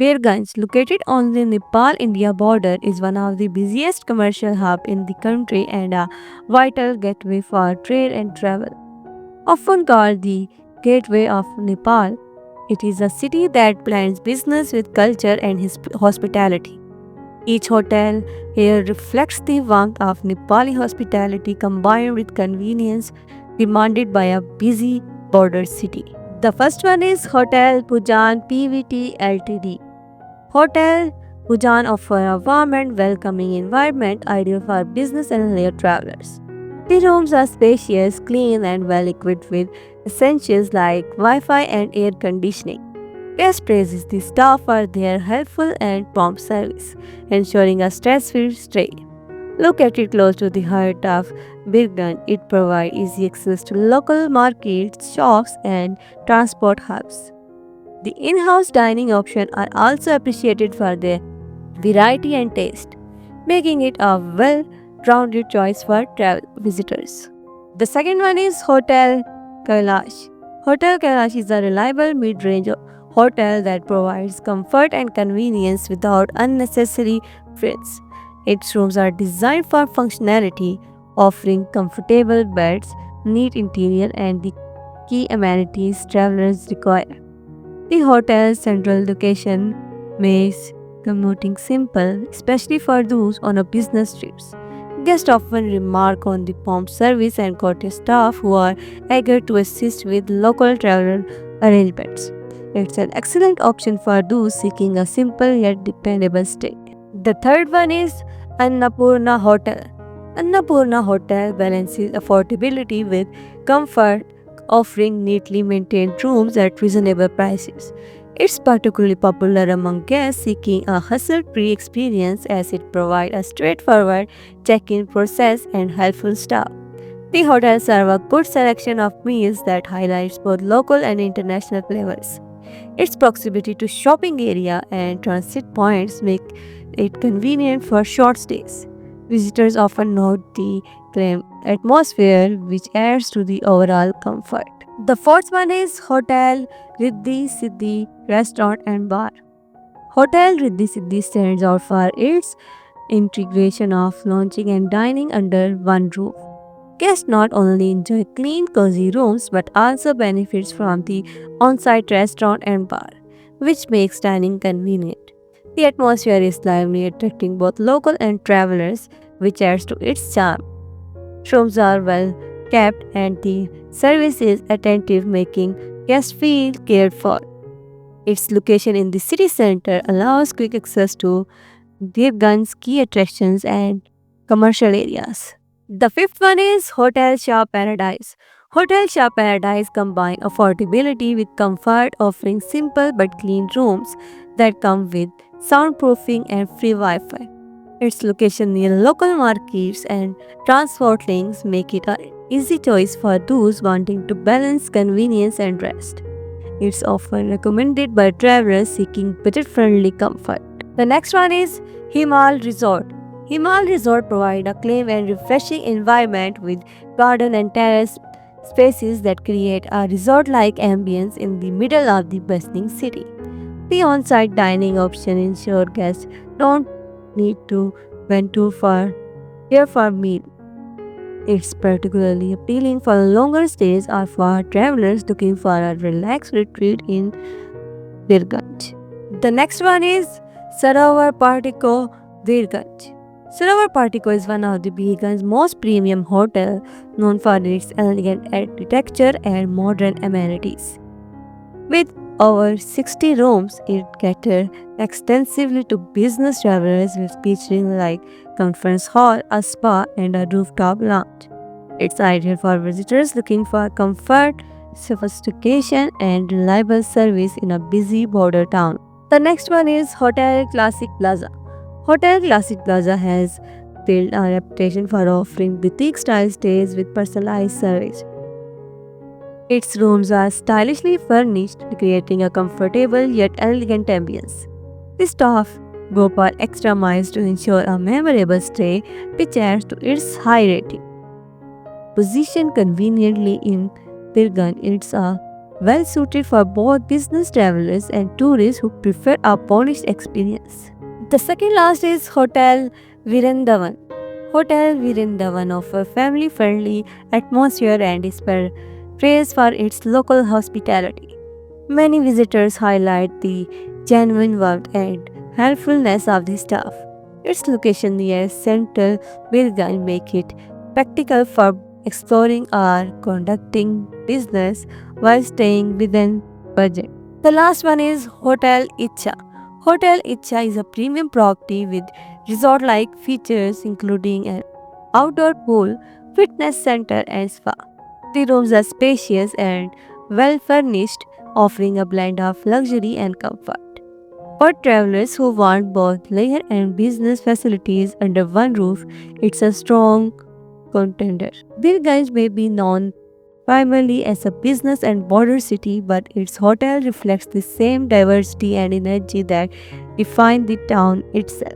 Birganj, located on the Nepal-India border, is one of the busiest commercial hubs in the country and a vital gateway for trade and travel. Often called the Gateway of Nepal, it is a city that blends business with culture and hospitality. Each hotel here reflects the warmth of Nepali hospitality combined with convenience demanded by a busy border city. The first one is Hotel Pujan PVT Ltd. Hotel Pujan offers a warm and welcoming environment ideal for business and leisure travelers. The rooms are spacious, clean, and well equipped with essentials like Wi Fi and air conditioning. Guest praises the staff for their helpful and prompt service, ensuring a stress free stay. Located close to the heart of Birgan, it provides easy access to local markets, shops, and transport hubs. The in-house dining options are also appreciated for their variety and taste, making it a well-rounded choice for travel visitors. The second one is Hotel Kailash. Hotel Kailash is a reliable mid-range hotel that provides comfort and convenience without unnecessary frills. Its rooms are designed for functionality, offering comfortable beds, neat interior, and the key amenities travelers require. The hotel's central location makes commuting simple, especially for those on a business trips. Guests often remark on the prompt service and courteous staff who are eager to assist with local travel arrangements. It's an excellent option for those seeking a simple yet dependable stay. The third one is Annapurna Hotel. Annapurna Hotel balances affordability with comfort, offering neatly maintained rooms at reasonable prices. It's particularly popular among guests seeking a hassle-free experience as it provides a straightforward check-in process and helpful staff. The hotel serves a good selection of meals that highlights both local and international flavors. Its proximity to shopping area and transit points make it convenient for short stays. Visitors often note the calm atmosphere which adds to the overall comfort. The fourth one is Hotel Riddhi Siddhi Restaurant and Bar. Hotel Riddhi Siddhi stands out for its integration of lounging and dining under one roof. Guests not only enjoy clean, cozy rooms but also benefits from the on-site restaurant and bar, which makes dining convenient. The atmosphere is lively, attracting both local and travelers, which adds to its charm. Rooms are well kept and the service is attentive, making guests feel cared for. Its location in the city center allows quick access to Devgan's key attractions and commercial areas. The fifth one is Hotel Shah Paradise. Hotel Shah Paradise combines affordability with comfort, offering simple but clean rooms that come with soundproofing and free Wi-Fi. Its location near local markets and transport links make it an easy choice for those wanting to balance convenience and rest. It's often recommended by travelers seeking budget-friendly comfort. The next one is Himal Resort. Himal Resort provides a clean and refreshing environment with garden and terrace spaces that create a resort-like ambience in the middle of the bustling city. The on-site dining option ensure guests don't need to went too far here for meal. It's particularly appealing for longer stays or for travelers looking for a relaxed retreat in Birganj. The next one is Sarovar Partico Birganj. Sarovar Partico is one of the Birganj's most premium hotels, known for its elegant architecture and modern amenities. With over 60 rooms, it caters extensively to business travelers with featuring like conference hall, a spa, and a rooftop lounge. It's ideal for visitors looking for comfort, sophistication, and reliable service in a busy border town. The next one is Hotel Classic Plaza. Hotel Classic Plaza has built a reputation for offering boutique-style stays with personalized service. Its rooms are stylishly furnished, creating a comfortable yet elegant ambience. The staff go for extra miles to ensure a memorable stay, which adds to its high rating. Positioned conveniently in Birgan, it's a well suited for both business travelers and tourists who prefer a polished experience. The second last is Hotel Virindavan. Hotel Virindavan offers family-friendly atmosphere and is praised for its local hospitality. Many visitors highlight the genuine warmth and helpfulness of the staff. Its location near central Birgan make it practical for exploring or conducting business while staying within budget. The last one is Hotel Icha. Hotel Icha is a premium property with resort-like features including an outdoor pool, fitness center and spa. The rooms are spacious and well furnished, offering a blend of luxury and comfort. For travelers who want both leisure and business facilities under one roof, it's a strong contender. Birganj may be known primarily as a business and border city, but its hotel reflects the same diversity and energy that define the town itself.